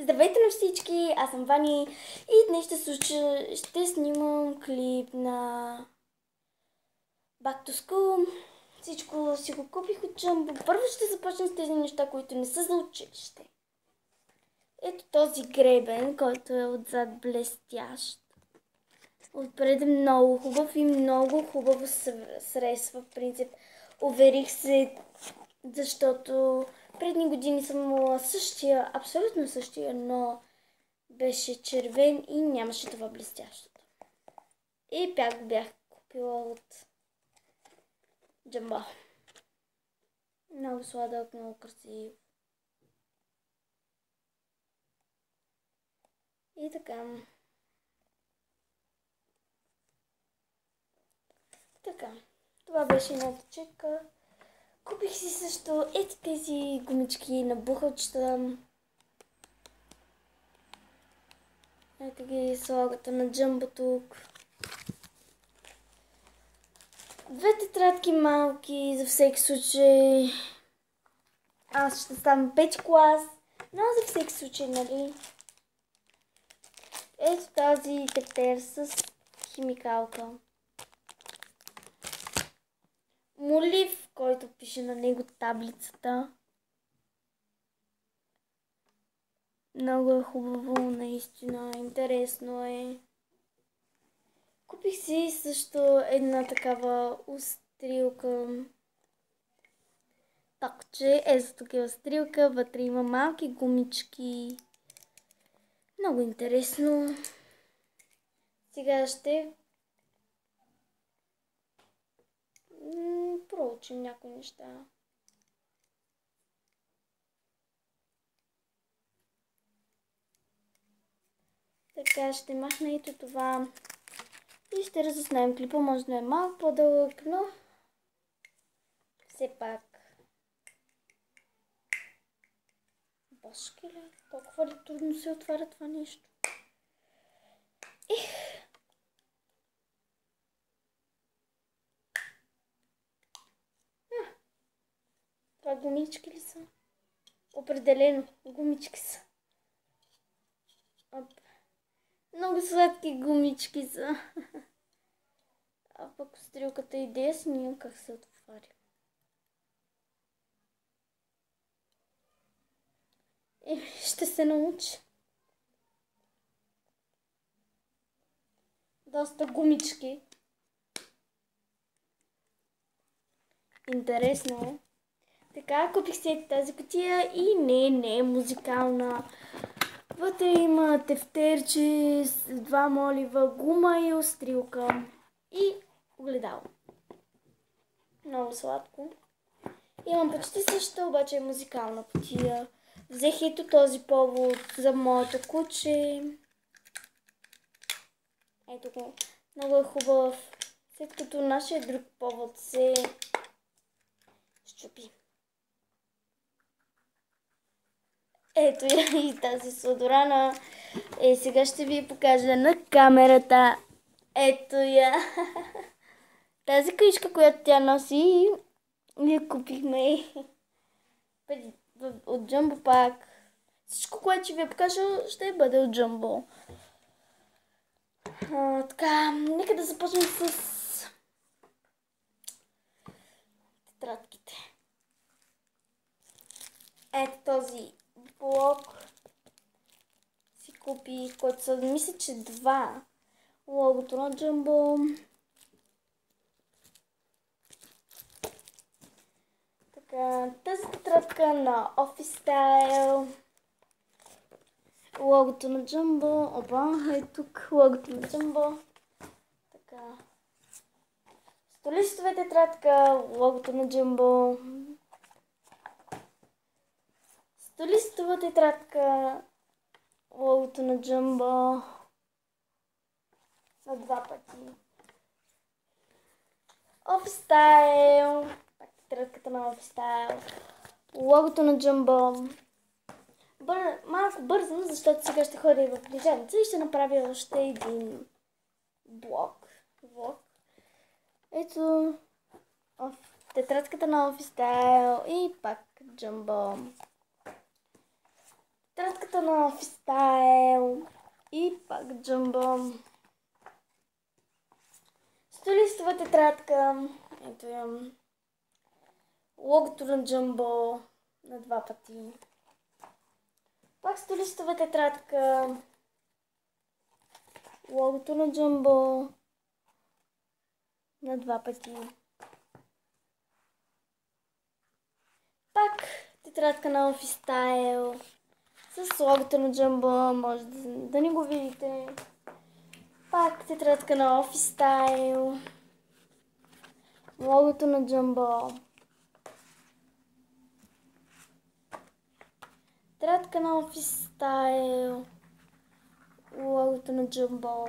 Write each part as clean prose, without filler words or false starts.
Здравейте на всички, аз съм Вани и днес ще снимам клип на Back to School. Всичко си го купих от Jumbo. Първо ще започна с тези неща, които не са за училище. Ето този гребен, който е отзад блестящ. Отпред е много хубав и много хубаво средства. В принцип, уверих се, защото предни години съм имала същия, абсолютно същия, но беше червен и нямаше това блестящото. И пак го бях купила от Jumbo. Много сладък, много красив. И така. Това беше едната чека. Купих си също ето тези гумички на бухалчета. Ето ги с логото на Jumbo тук. Две тетрадки малки, за всеки случай. Аз ще ставам 5 клас, но за всеки случай, нали? Ето тази тефтер с химикалка. Молив, който пише на него таблицата. Много е хубаво, наистина, интересно е. Купих си също една такава устрилка. Токче, ето такива стрелка, вътре има малки гумички. Много интересно. Сега ще проучим някои неща. Така, ще махна ето това. И ще разоснаем клипа. Може да е малко по-дълъг, но все пак. Бошки ли? Толкова ли трудно се отваря това нещо? Това гумички ли са? Определено, гумички са. Оп. Много сладки гумички са. А пък стрелката идея снимам как се отваря. Ще се научи. Доста гумички. Интересно е. Така, купих си тази кутия и не е музикална. Вътре има тефтерче, два молива, гума и острилка. И огледало. Много сладко. Имам почти същата, обаче е музикална кутия. Взех ето този повод за моето куче. Ето го. Много е хубав. След като нашия друг повод се щупи. Ето я и тази сладорана. Сега ще ви покажа на камерата. Ето я. Тази книжка, която тя носи, ние купихме от Jumbo пак. Всичко, което ще ви покажа, ще бъде от Jumbo. Така, нека да започнем с тетрадките. Ето този блок си купих, който са, мисля, че два. Логото на Jumbo. Така, тази тетрадка на Office Style. Логото на Jumbo. Опа, е тук логото на Jumbo. Така. Столистова тетрадка, логото на Jumbo. Столистова тетрадка, логото на Jumbo. На два пъти. Office Style. Тетрадката на Office Style. Логото на Jumbo. Малко бързам, защото сега ще ходя в книжарница и ще направя още един блок. Ето тетрадката на Office Style и пак Jumbo. Тетрадката Тратката на Офистайл и пак джамбо. Столистова тетрадка. Ето я. Логото на джамбо на 2 пъти. Пак столистова тетрадка. Логото на джамбо на 2 пъти. Пак тетрадка на Офистайл с логото на джамбо, може да не го видите. Пак тетрадка на Офистайл, логото на джамбо. Тетрадка на Офистайл, логото на джамбо.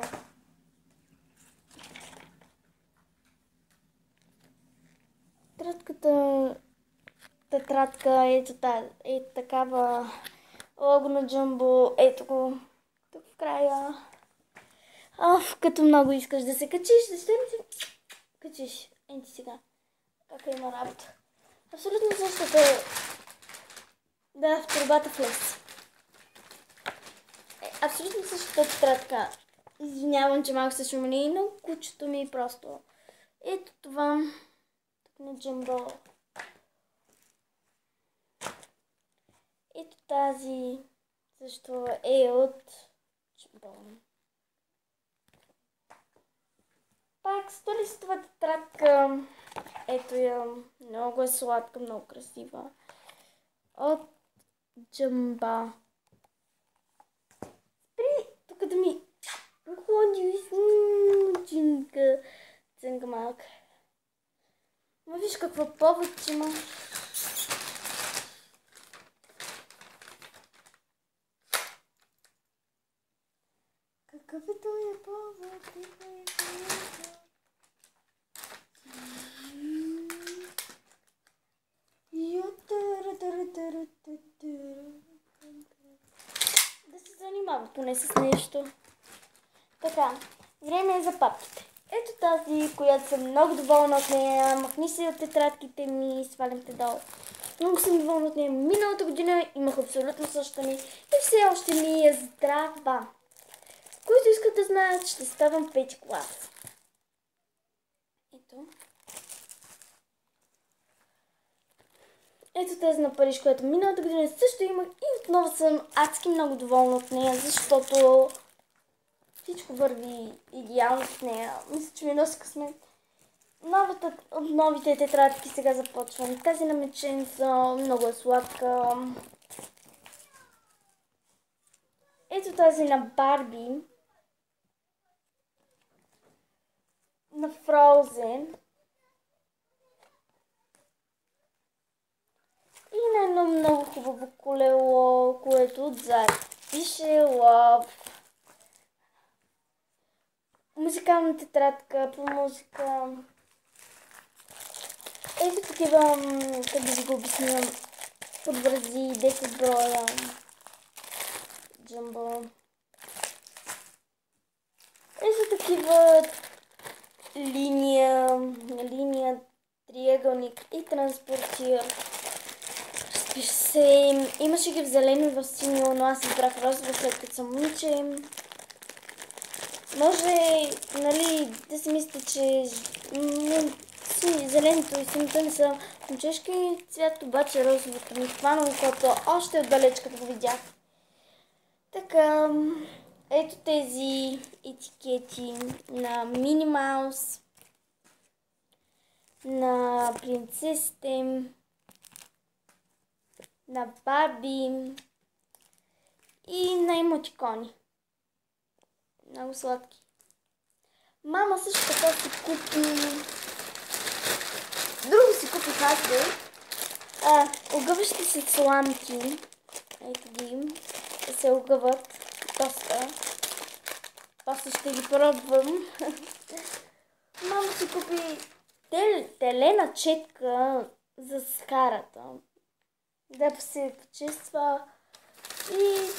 Тетрадка е такава, лого на джамбо, ето го, тук в края. Като много искаш да се качиш, защо не се качиш? Енти сега, кака има работа. Абсолютно същата, да, в турбата влез. Абсолютно същата тетрадка. Извинявам, че малко се шумни, но кучето ми просто. Ето това, тук на джамбо. Ето тази също е от джамбо. Пак столистова тетрадка. Ето я. Много е сладка, много красива. От джамба. Тук да ми ходи джинка. Цънка малка. Ма виж какво повод има. Какъв е този повод? Да се занимава поне с нещо. Така, време е за папките. Ето тази, която съм много доволна от нея. Махни се от тетрадките ми, свалям те долу. Много съм доволна от нея. Миналата година имах абсолютно същата ми и все още ми е здрава. Които искат да знаят, ще ставам 5 клас. Ето. Ето тази на Париж, която миналата година също имах и отново съм адски много доволна от нея, защото всичко върви идеално с нея. Мисля, че ми носи късмет. Новите тетрадки сега започвам. Тази на меченца много е сладка. Ето тази на Барби. На Frozen. И на едно много хубаво колело, което отзад пише Love. Музикална тетрадка по музика. Ето такива, как да ви го обясня, подвързи 10 броя. Джамбо. Ето такива линия, триъгълник и транспортир. Разпиша се. Имаше ги в зелено и в синьо, но аз избрах розово, след като съм момиче. Може, нали, да си мислите, че зеленото и синьото не са момчешки цвят, обаче розовото ми хвана окото още отдалеч, като го видях. Така, ето тези етикети на Мини Маус, на принцесите, на Барби и на емотикони. Много сладки. Мама също така си купи... Друго си купих аз, огъващи се сламки. Ето ги. Да се огъват доста. После ще ги пробвам. Мама си купи телена четка за скарата. Да се почиства. И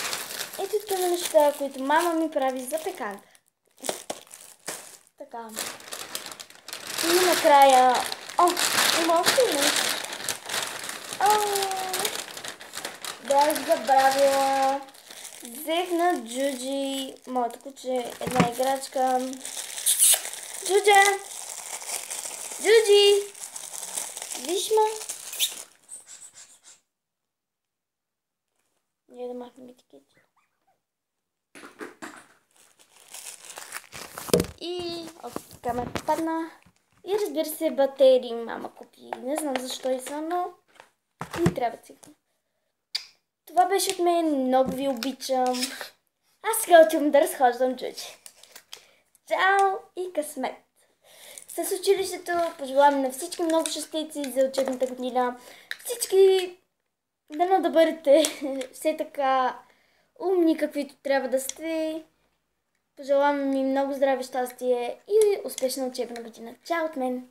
ето такива неща, които мама ми прави за пеканка. Така. И накрая... Има още нещо. Бях забравила взех на Джуджи, моето куче, една играчка. Джуджа! Джуджи! Виж ма! Ние да махнем етикети. И камерата падна. И разбира се, батерии мама купи. Не знам защо и са, но ни трябва цикъл. Това беше от мен. Много ви обичам. Аз сега отивам да разхождам Джуджи. Чао и късмет! С училището пожелавам на всички много щастици за учебната година. Всички дано да бъдете все така умни, каквито трябва да сте. Пожелавам ми много здраве, щастие и успешна учебна година. Чао от мен!